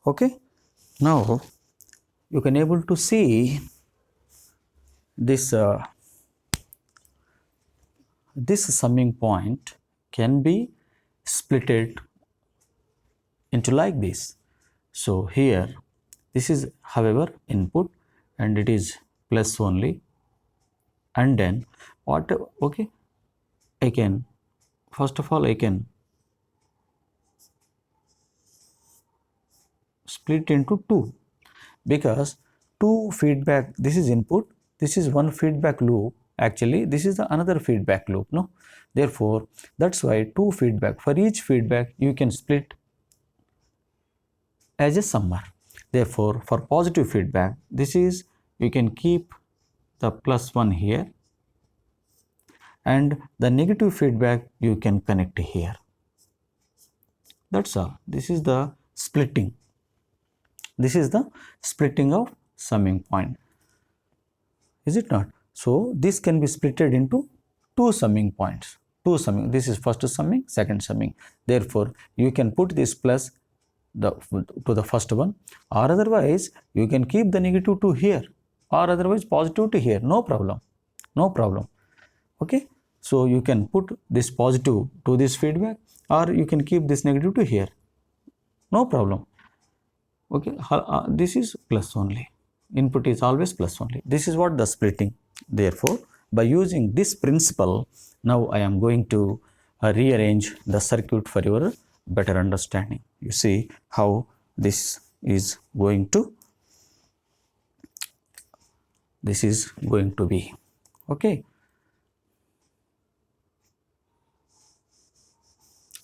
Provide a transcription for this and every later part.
Okay, now you can able to see this this summing point can be splitted into like this. So here this is however input and it is plus only, and then what, okay, I can first of all I can split into two, because two feedback, this is input, this is one feedback loop, actually this is the another feedback loop, no, therefore that's why two feedback, for each feedback you can split as a summer. Therefore for positive feedback, this is, you can keep the plus one here, and the negative feedback you can connect here. That's all. This is the splitting. This is the splitting of summing point, is it not? So this can be splitted into two summing points. Two summing. This is first summing, second summing. Therefore you can put this plus to the first one, or otherwise you can keep the negative to here, or otherwise positive to here. No problem. No problem. Okay. So you can put this positive to this feedback, or you can keep this negative to here. No problem. Okay, this is plus only, input is always plus only. This is what the splitting. Therefore by using this principle, now I am going to rearrange the circuit for your better understanding. You see how this is going to be. Okay,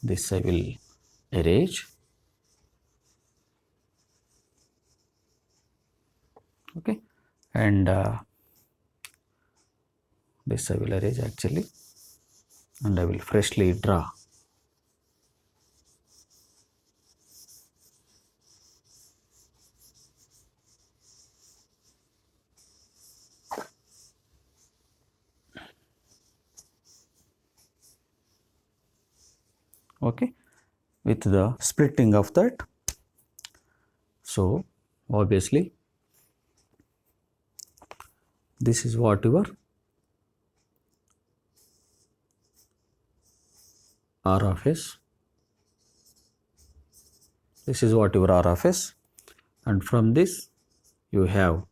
this I will erase. Okay, and this I will erase actually, and I will freshly draw. Okay, with the splitting of that. So obviously this is what your R of S, this is what your R of S, and from this you have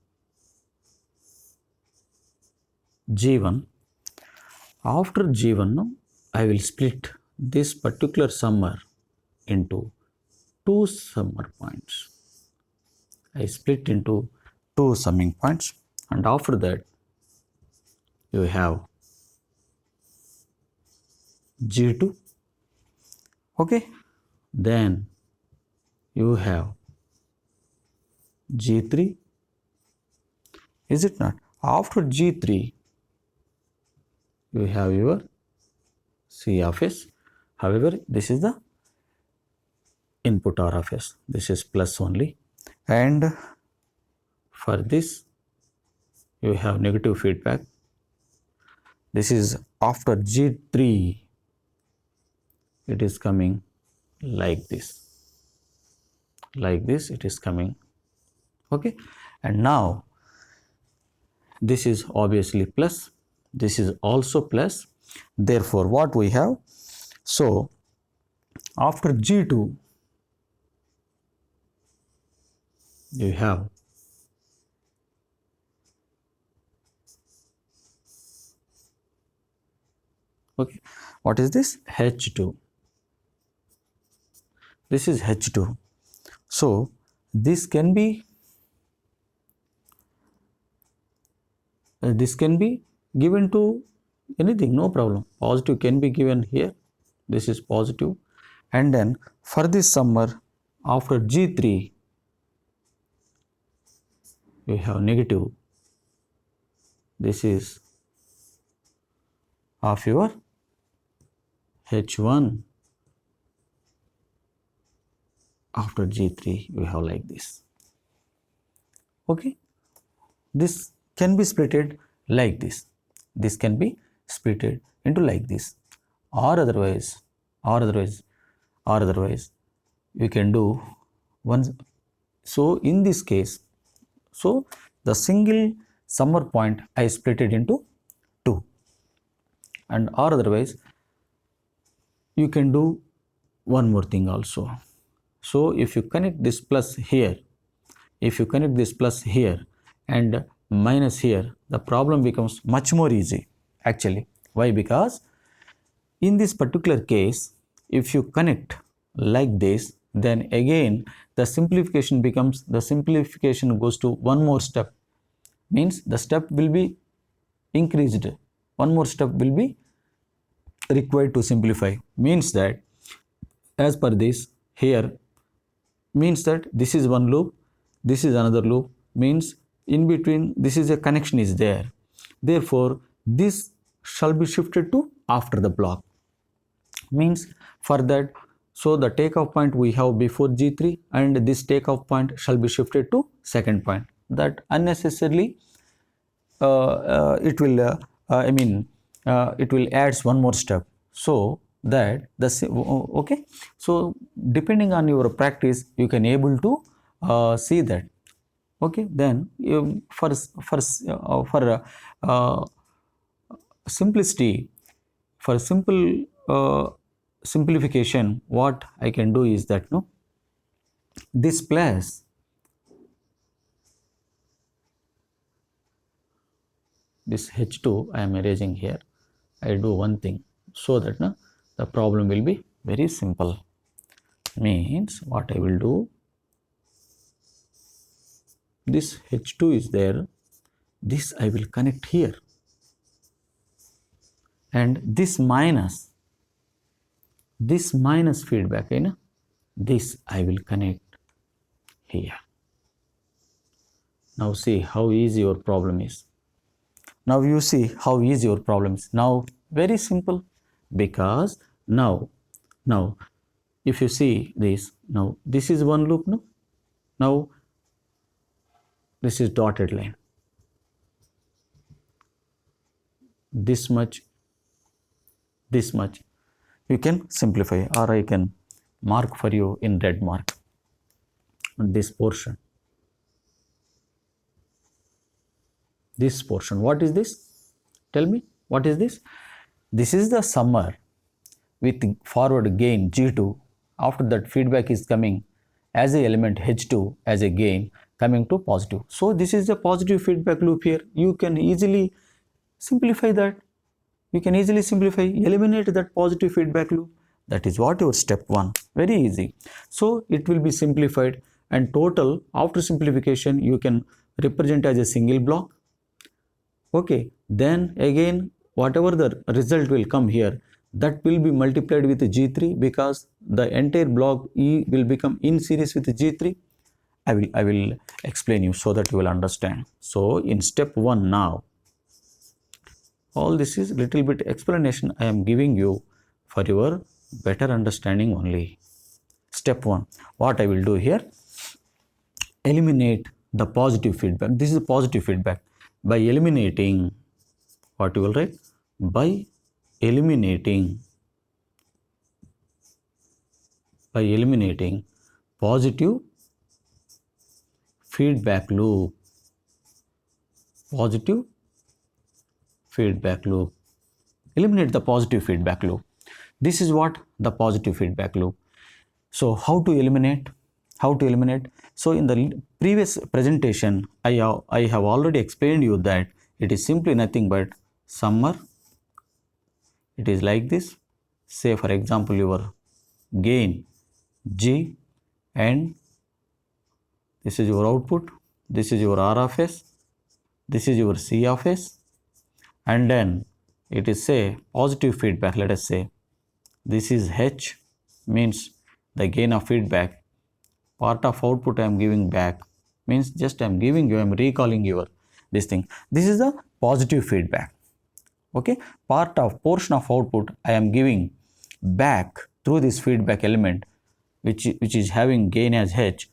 G1. After G1, I will split this particular summer into two summer points. I split into two summing points, and after that you have G2. Okay, then you have G3, is it not? After G3 you have your C of S. However, this is the input R of S. This is plus only, and for this you have negative feedback. This is after G3, it is coming like this. Like this it is coming. Okay, and now this is obviously plus, this is also plus. Therefore what we have, so after G2 you have okay, what is this? H2. This is H2. So this can be given to anything, no problem. Positive can be given here. This is positive, and then for this summer after G3 you have negative. This is of your H1. After G3 you have like this. Okay, this can be splitted like this. This can be splitted into like this, or otherwise you can do one So in this case, so the single summer point I split it into 2, and or otherwise you can do one more thing also. So if you connect this plus here, if you connect this plus here and minus here, the problem becomes much more easy actually. Why? Because in this particular case, if you connect like this, then again the simplification becomes, the simplification goes to one more step, means the step will be increased, one more step will be required to simplify, means that as per this here, means that this is one loop, this is another loop, means in between this is a connection is there, therefore this shall be shifted to after the block, means for that, so the takeoff point we have before G3 and this takeoff point shall be shifted to second point, that unnecessarily it will it will adds one more step, so that the okay, so depending on your practice you can able to see that. Okay, then for simplicity, for simple simplification, what I can do is that, no, this plus this H2 I am erasing here, I do one thing so that, no, the problem will be very simple, means what I will do, this H2 is there, this I will connect here, and this minus feedback, you know, this I will connect here. Now see how easy your problem is. Now you see how easy your problem is. Now very simple, because now if you see this, now this is one loop, no, now this is dotted line, this much, you can simplify, or I can mark for you in red mark this portion. This portion, what is this? Tell me, what is this? This is the summer with forward gain G2. After that, feedback is coming as a element H2 as a gain coming to positive. So this is the positive feedback loop here. You can easily simplify that. You can easily simplify, eliminate that positive feedback loop. That is what your step 1. Very easy. So it will be simplified, and total after simplification you can represent as a single block. Okay, then again whatever the result will come here, that will be multiplied with G3, because the entire block E will become in series with G3. I will explain you so that you will understand. So in step 1 now, all this is little bit explanation I am giving you for your better understanding only. Step 1, what I will do here, eliminate the positive feedback. This is positive feedback. By eliminating, what you will write? By eliminating positive feedback loop. Positive feedback loop. Eliminate the positive feedback loop. This is what the positive feedback loop. So how to eliminate? How to eliminate? So in the previous presentation, I have already explained you that it is simply nothing but summer. It is like this. Say for example your gain G, and this is your output. This is your R of S. This is your C of S. And then it is say positive feedback. Let us say this is H, means the gain of feedback. Part of output I am giving back, means just I am giving you, I am recalling your this thing. This is the positive feedback. Okay, portion of output I am giving back through this feedback element, which is having gain as H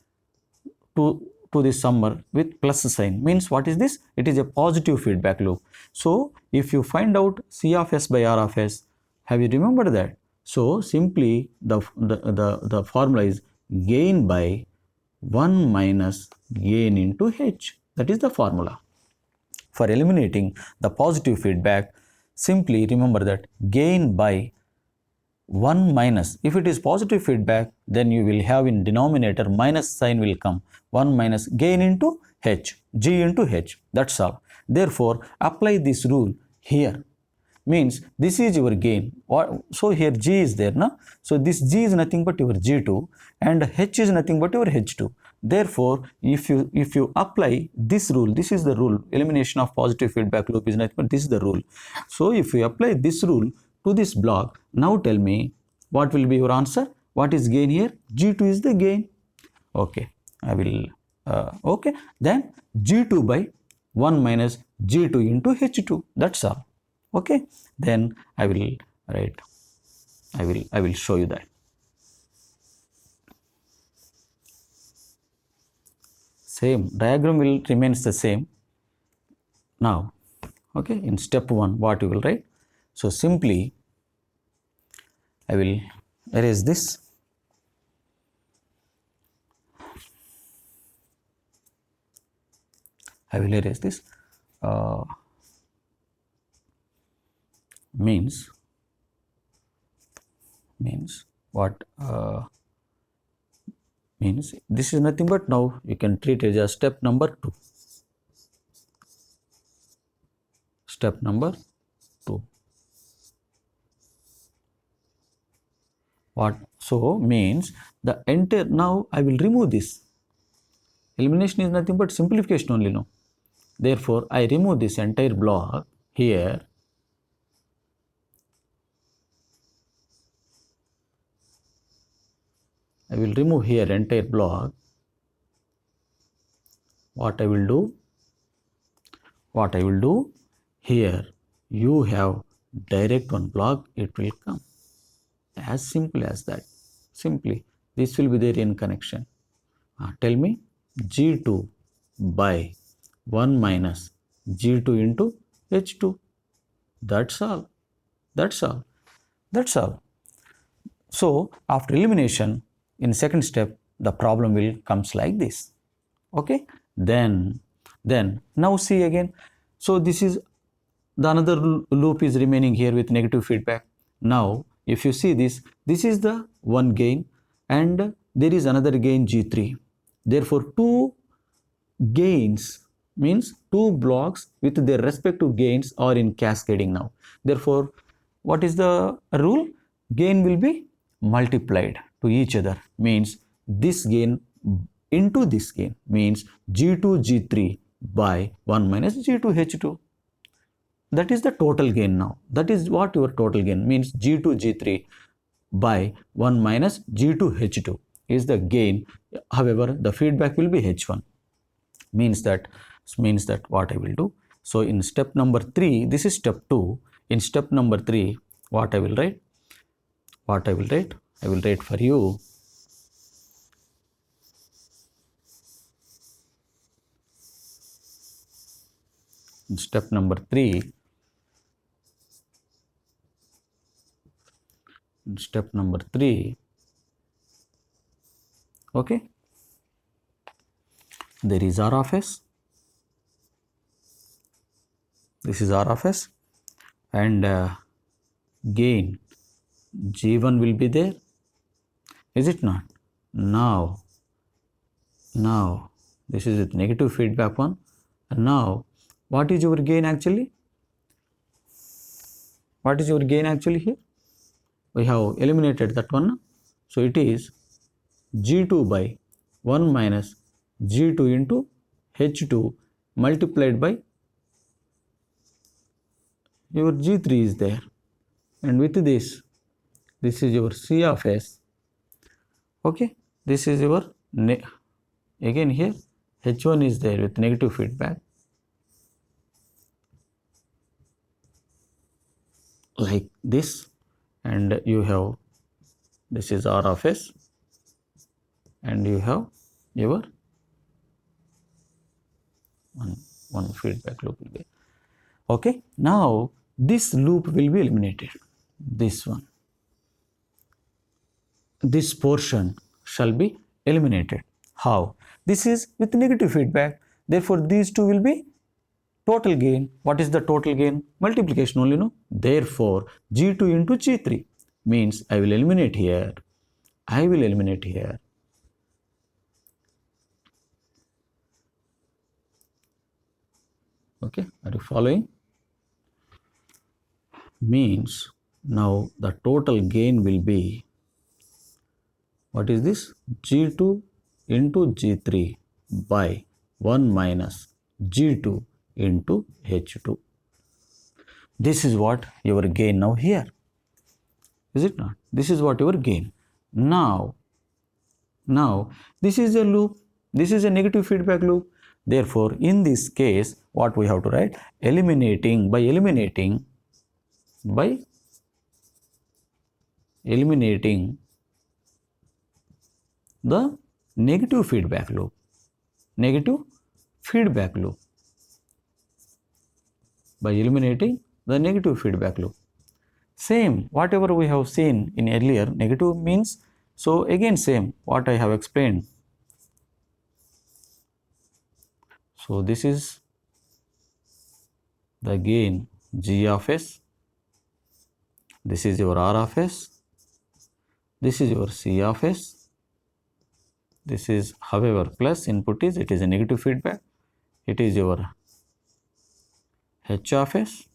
to this summer with plus sign, means what is this? It is a positive feedback loop. So if you find out C of S by R of S, have you remembered that? So simply the formula is gain by 1 minus gain into h. That is the formula. For eliminating the positive feedback, simply remember that gain by 1 minus, if it is positive feedback, then you will have in denominator minus sign will come, 1 minus gain into h, g into h, that's all. Therefore, apply this rule here, means this is your gain. So here g is there, na? So this g is nothing but your g2 and h is nothing but your h2. Therefore, if you apply this rule, this is the rule, elimination of positive feedback loop is nothing but this is the rule. So if you apply this rule to this block, now tell me what will be your answer. What is gain here? G2 is the gain. Okay, I will okay, then G2 by 1 minus G2 into H2, that's all. Okay, then I will write, I will show you that. Same diagram will remains the same. Now, okay, in step 1 what you will write? So simply I will erase this. I will erase this. Means what? Means this is nothing but now you can treat it as step number 2. Step number 2. What? So means the entire, now I will remove this. Elimination is nothing but simplification only, no? Therefore, I remove this entire block here. I will remove here entire block. What I will do? What I will do? Here you have direct one block, it will come. As simple as that. Simply this will be there in connection. Tell me, G2 by 1 minus G2 into H2. That's all. That's all. That's all. So after elimination, in second step, the problem will comes like this. Okay. Then now see again. So this is the another loop is remaining here with negative feedback. Now if you see this, this is the one gain and there is another gain G3. Therefore, two gains means two blocks with their respective gains are in cascading now. Therefore, what is the rule? Gain will be multiplied to each other, means this gain into this gain, means G2 G3 by 1 minus G2 H2. That is the total gain now. That is what your total gain means, G2 G3 by 1 minus G2 H2 is the gain. However, the feedback will be H1. Means that what I will do. So in step number 3, this is step 2. In step number 3, what I will write? What I will write? I will write for you. In step number 3, okay, there is R of S. This is R of S and gain G1 will be there, is it not? Now this is with negative feedback one. And now what is your gain actually? What is your gain actually here? We have eliminated that one. So it is G2 by 1 minus G2 into H2 multiplied by your G3 is there. And with this is your C of S. Okay, this is your again here H1 is there with negative feedback like this, and you have this is R of S and you have your one feedback loop will be. Okay, now this loop will be eliminated. This portion shall be eliminated. How? This is with negative feedback. Therefore, these two will be total gain. What is the total gain? Multiplication only, no? Therefore, G2 into G3 means I will eliminate here. I will eliminate here. Okay, are you following? Means now the total gain will be, what is this? G2 into G3 by 1 minus G2 into H2. This is what your gain now here. Is it not? This is what your gain. Now this is a loop. This is a negative feedback loop. Therefore, in this case, what we have to write? Eliminating the negative feedback loop. By eliminating the negative feedback loop. Same, whatever we have seen in earlier, negative means, so again same, what I have explained. So this is the gain G of S, this is your R of S, this is your C of S, this is, however, plus input is, it is a negative feedback, it is your H of S.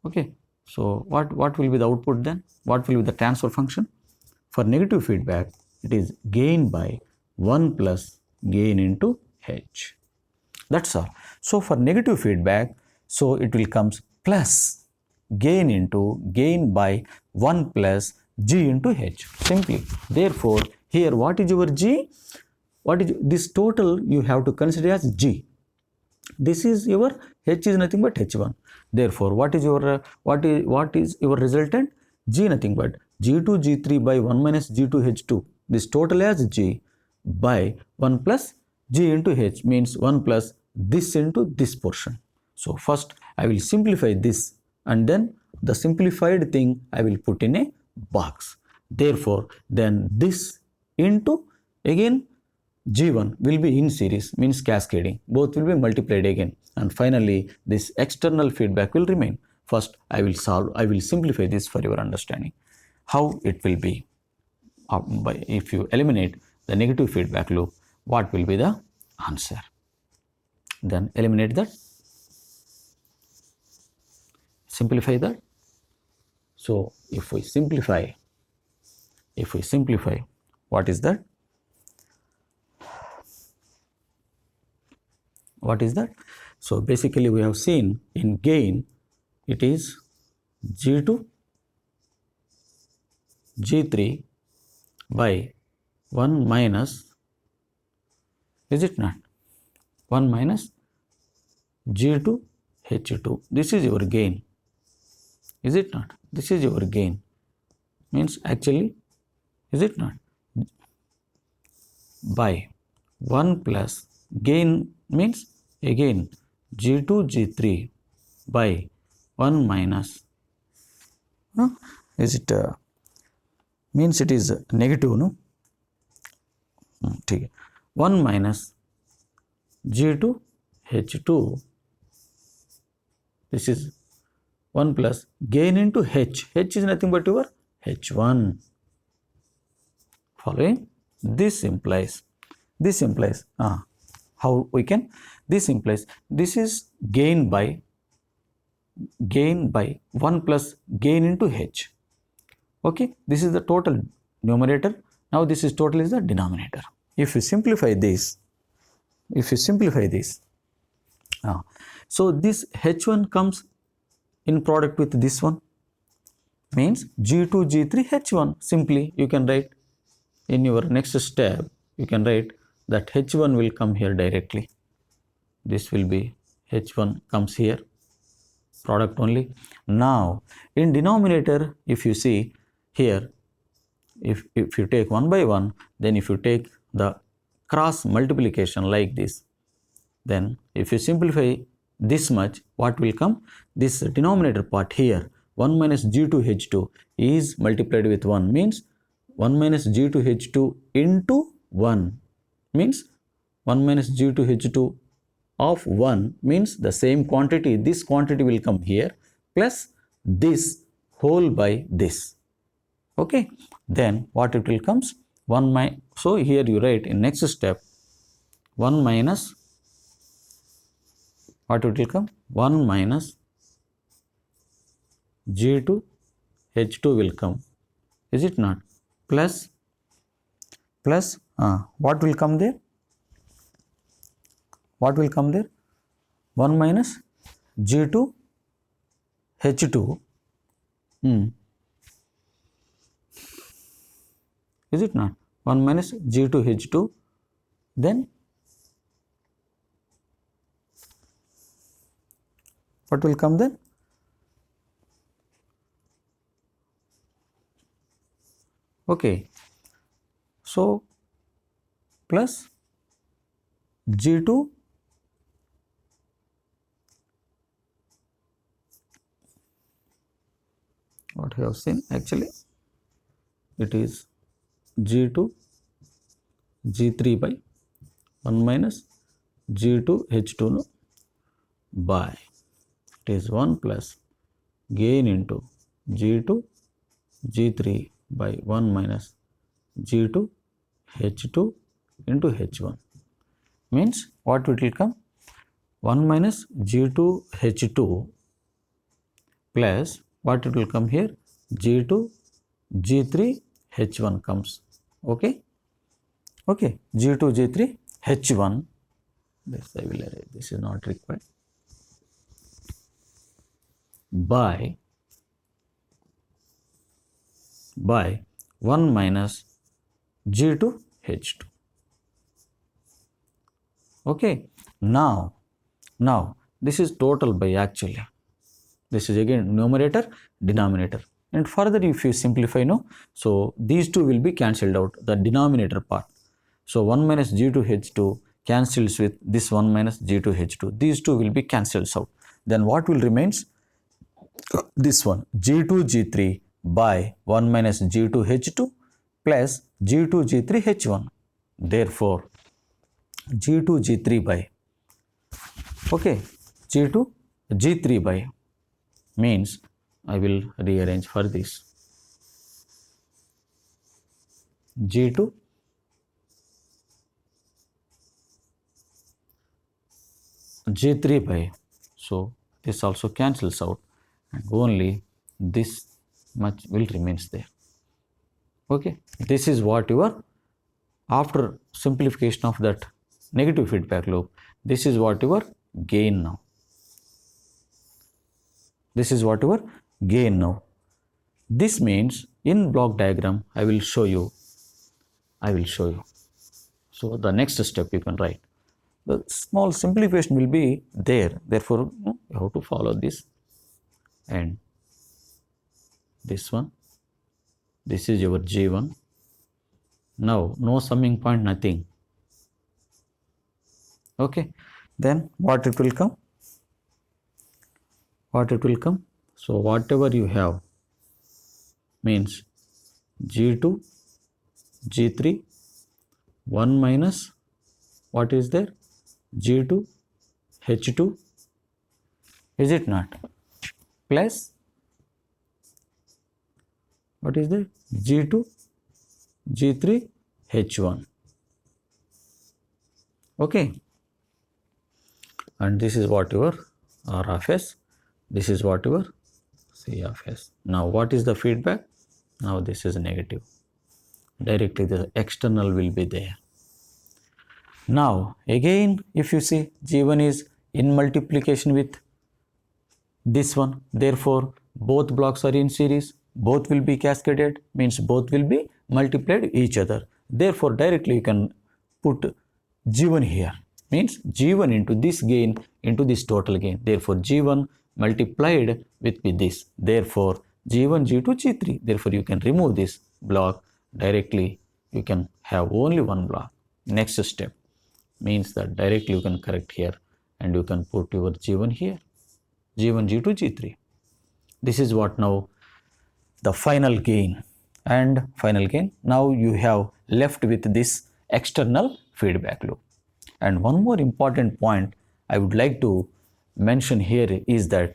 Okay, so what will be the output then? What will be the transfer function? For negative feedback, it is gain by 1 plus gain into H. That's all. So for negative feedback, so it will comes plus gain into gain by 1 plus G into H, simply. Therefore, here what is your G? What is this total you have to consider as G. This is your H is nothing but H1. Therefore, what is your resultant? G nothing but G2 G3 by 1 minus G2 H2. This total as G by 1 plus G into H, means 1 plus this into this portion. So first I will simplify this, and then the simplified thing I will put in a box. Therefore, then this into again G1 will be in series, means cascading. Both will be multiplied again, and finally this external feedback will remain. First I will simplify this for your understanding. How it will be, if you eliminate the negative feedback loop, what will be the answer? Then eliminate that, simplify that. So if we simplify, what is that? What is that? So basically we have seen in gain, it is G2 G3 by 1 minus, is it not? 1 minus G2 H2. This is your gain. Is it not? This is your gain. Means actually, is it not? By 1 plus gain means again G2 G3 by 1 minus, is it means it is negative, no? 1 minus G2 H2, this is 1 plus gain into H. H is nothing but your H1. Following? This implies how we can, this implies this is gain by 1 plus gain into H. Okay, this is the total numerator. Now this is total is the denominator. If you simplify this, so this H1 comes in product with this one, means G2 G3 H1. Simply you can write in your next step, you can write that H1 will come here directly. This will be H1 comes here, product only. Now in denominator, if you see here, if you take 1 by 1, then if you take the cross multiplication like this, then if you simplify this much, what will come? This denominator part here, 1 minus G2 H2 is multiplied with 1, means 1 minus G2H2 into 1 means 1 minus G2H2 of 1 means the same quantity, this quantity will come here plus this whole by this. Okay, then what it will comes 1 minus, so here you write in next step 1 minus, what it will come 1 minus G2H2 will come, is it not, plus what will come there, what will come there 1 minus G2H2 is it not 1 minus G2H2, then what will come then, okay, so plus G2 what we have seen actually it is G2 G3 by 1 minus G2H2 no, by it is 1 plus gain into G2 G3 by 1 minus G2 H2 into H1 means what it will come 1 minus G2 H2 plus what it will come here G2 G3 H1 comes, okay, okay, G2 G3 H1, this I will erase, this is not required, by 1 minus G2 H2, okay. Now this is total by actually, this is again numerator denominator, and further if you simplify no, so these two will be cancelled out, the denominator part, so 1 minus G2H2 cancels with this 1 minus G2H2, these two will be cancelled out, then what will remains this one G2 G3 by 1 minus G2H2 plus G2 G3 H1, therefore G2 G3 by, okay, G2 G3 by means I will rearrange for this G2 G3 by, so this also cancels out and only this much will remains there, okay. This is what your, after simplification of that negative feedback loop, this is what your gain now, this is what your gain now. This means in block diagram I will show you, so the next step you can write, the small simplification will be there, therefore you have to follow this, and this one, this is your G1, now no summing point, nothing, okay. Then what it will come, so whatever you have means G2 G3 1 minus what is there G2 H2, is it not, plus what is there G2 G3 H1, okay, and this is what your R of S, this is what your C of S. Now what is the feedback, now this is negative, directly the external will be there. Now again if you see G1 is in multiplication with this one, therefore both blocks are in series, both will be cascaded, means both will be multiplied each other, therefore directly you can put G1 here, means G1 into this gain into this total gain, therefore G1 multiplied with this, therefore G1 G2 G3, therefore you can remove this block, directly you can have only one block. Next step means that directly you can correct here and you can put your G1 here, G1 G2 G3, this is what now the final gain, and final gain. Now you have left with this external feedback loop. And one more important point I would like to mention here is that,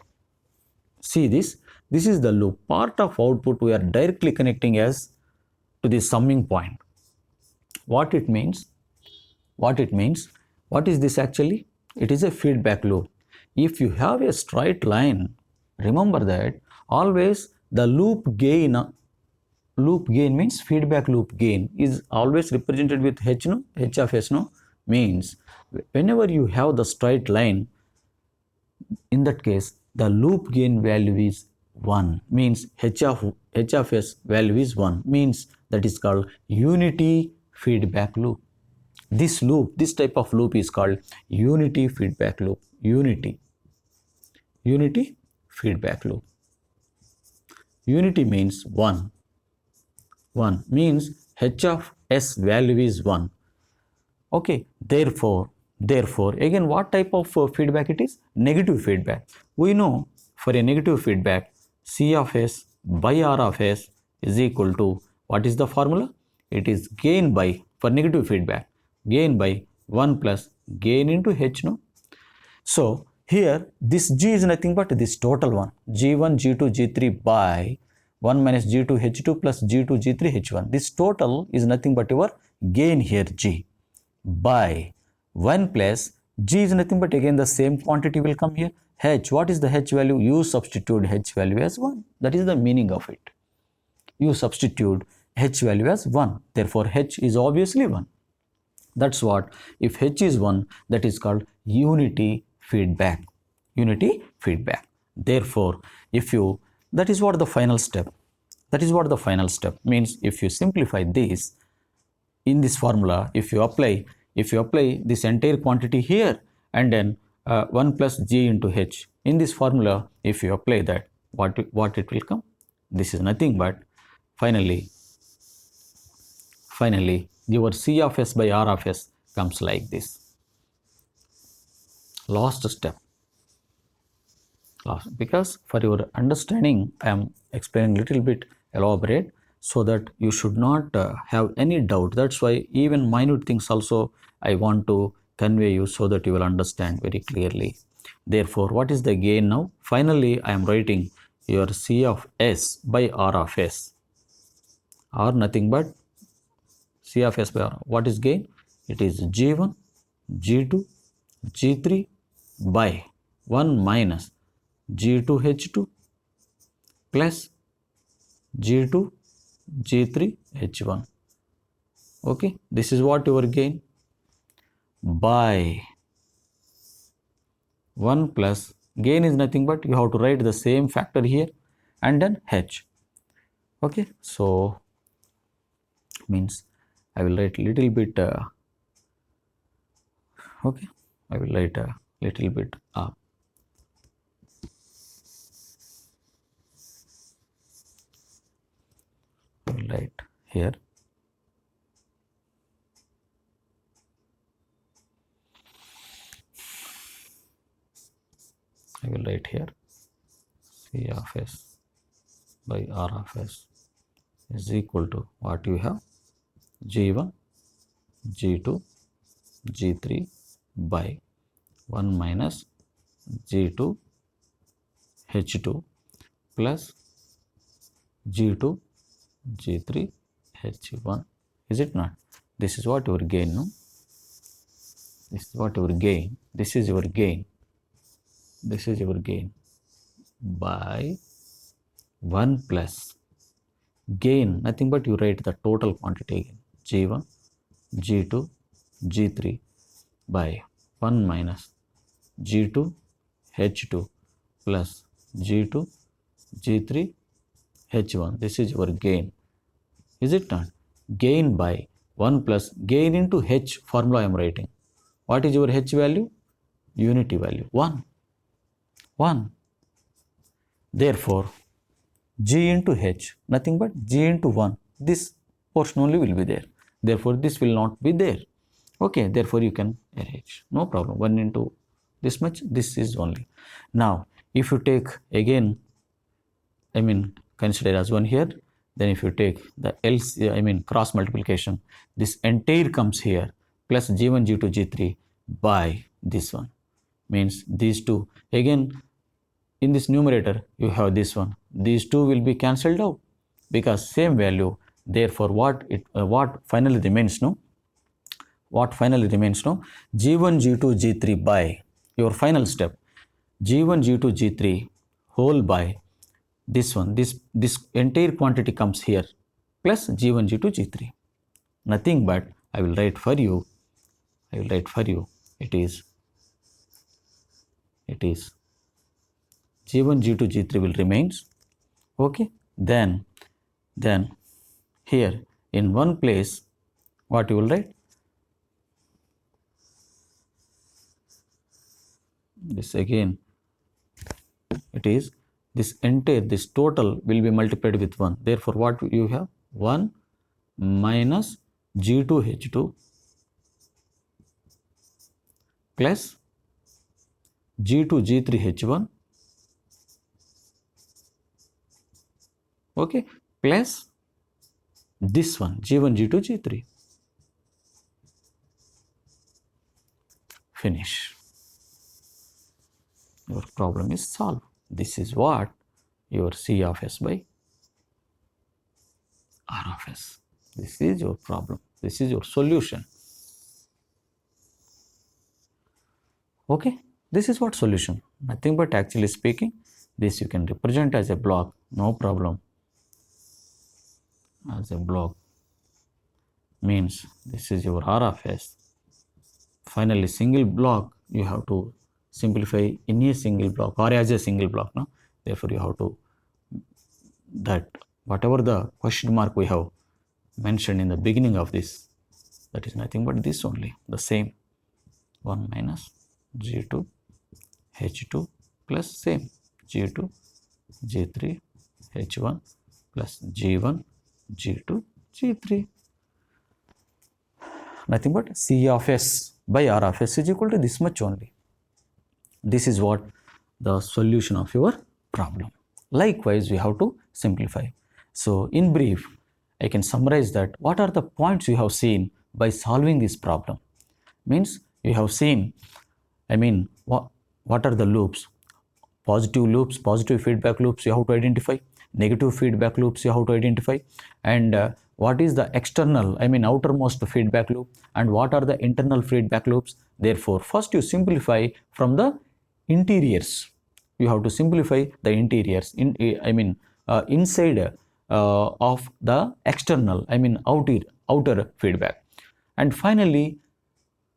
see this is the loop. Part of output we are directly connecting as to the summing point. What it means? What is this actually? It is a feedback loop. If you have a straight line, remember that always the loop gain means feedback loop gain is always represented with h, no, h of s, no, means whenever you have the straight line, in that case the loop gain value is 1, means h of s value is 1, means that is called unity feedback loop. This type of loop is called unity feedback loop. Unity feedback loop. Unity means 1 means h of s value is 1. Okay, therefore again, what type of feedback it is? Negative feedback. We know for a negative feedback, C of s by R of s is equal to, what is the formula? It is gain by, for negative feedback, gain by 1 plus gain into h, no? So here this g is nothing but this total one, g1, g2, g3 by 1 minus g2 h2 plus g2 g3 h1. This total is nothing but your gain here, g, by 1 plus g is nothing but again the same quantity will come here, h. What is the h value? You substitute h value as 1. That is the meaning of it. You substitute h value as 1. Therefore h is obviously 1. That's what, if h is 1, that is called unity feedback. Unity feedback. Therefore, if you, that is what the final step. That is what the final step means. If you simplify this in this formula, if you apply this entire quantity here, and then 1 plus g into h in this formula, if you apply that, what it will come? This is nothing but finally your C of s by R of s comes like this. Last step. Because for your understanding, I am explaining little bit elaborate, so that you should not have any doubt. That's why even minute things also I want to convey you, so that you will understand very clearly. Therefore, what is the gain now? Finally, I am writing your C of s by R of s, or nothing but C of s by R. What is gain? It is g1, g2, g3 by 1 minus g2 h2 plus g2 g3 h1. Okay, this is what your gain, by 1 plus gain is nothing but you have to write the same factor here, and then h. Okay, so means I will write little bit okay, I will write a little bit up. I will write here. I will write here C of s by R of s is equal to what you have, g1, g2, g3 by 1 minus g2 h2 plus g2 g3 h1. Is it not? This is what your gain, no? This is what your gain. This is your gain. This is your gain by 1 plus gain, nothing but you write the total quantity again, g1, g2, g3 by 1 minus g2 h2 plus g2 g3 h1. This is your gain. Is it not? Gain by 1 plus gain into h formula I am writing. What is your h value? Unity value 1. Therefore, g into h, nothing but g into 1. This portion only will be there. Therefore, this will not be there. Okay, therefore you can arrange. No problem. 1 into this much, this is only. Now, if you take again, consider as 1 here, then if you take the cross multiplication, this entire comes here plus G1, G2, G3 by this one, means these two. Again, in this numerator, you have this one. These two will be cancelled out because same value. Therefore, what finally remains? No, what finally remains? No, G1, G2, G3 by your final step. G1, G2, G3 whole by this one. This entire quantity comes here plus G1, G2, G3. Nothing but I will write for you. I will write for you. It is G1, G2, G3 will remains. Okay. Then here in one place, what you will write? This again, it is this entire, this total will be multiplied with 1. Therefore, what you have? 1 minus G2H2 plus G2G3H1, okay, plus this one G1, G2, G3. Finish. Your problem is solved. This is what your C of S by R of S. This is your problem. This is your solution. Okay. This is what solution. Nothing but actually speaking, this you can represent as a block. No problem. As a block means this is your R of S. Finally, single block you have to simplify in a single block or as a single block. No? Therefore, you have to that whatever the question mark we have mentioned in the beginning of this, that is nothing but this only, the same 1 minus G2 H2 plus same G2 G3 H1 plus G1 G2 G3. Nothing but C of S by R of S is equal to this much only. This is what the solution of your problem. Likewise, we have to simplify. So, in brief, I can summarize that what are the points you have seen by solving this problem. Means you have seen, what are the loops? Positive feedback loops you have to identify, negative feedback loops you have to identify, and what is the external, outermost feedback loop, and what are the internal feedback loops. Therefore, first you simplify from the interiors. You have to simplify the interiors, inside of the external, outer feedback. And finally,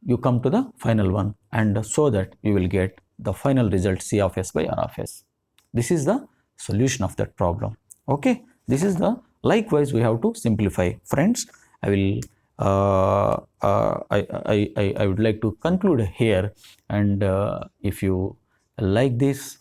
you come to the final one, and so that you will get the final result C of S by R of S. This is the solution of that problem. Okay, this is the likewise we have to simplify. Friends, I will I would like to conclude here, and if you like this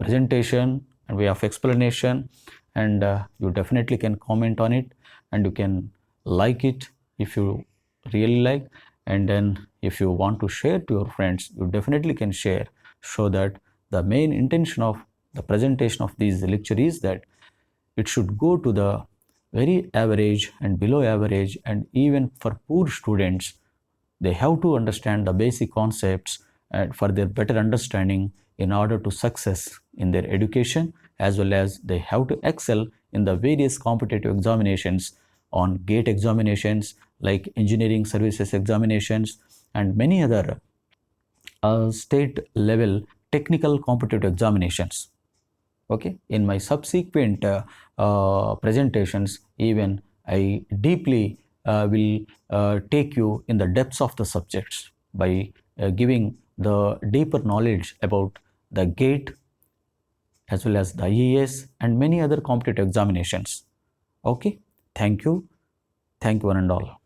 presentation and way of explanation, and you definitely can comment on it, and you can like it if you really like, and then if you want to share to your friends, you definitely can share, so that the main intention of the presentation of this lecture is that it should go to the very average and below average, and even for poor students, they have to understand the basic concepts and for their better understanding in order to success in their education, as well as they have to excel in the various competitive examinations on GATE examinations like engineering services examinations and many other state level technical competitive examinations. Okay, in my subsequent presentations, even I deeply will take you in the depths of the subjects by giving the deeper knowledge about the GATE as well as the IAS and many other competitive examinations. Okay, thank you one and all.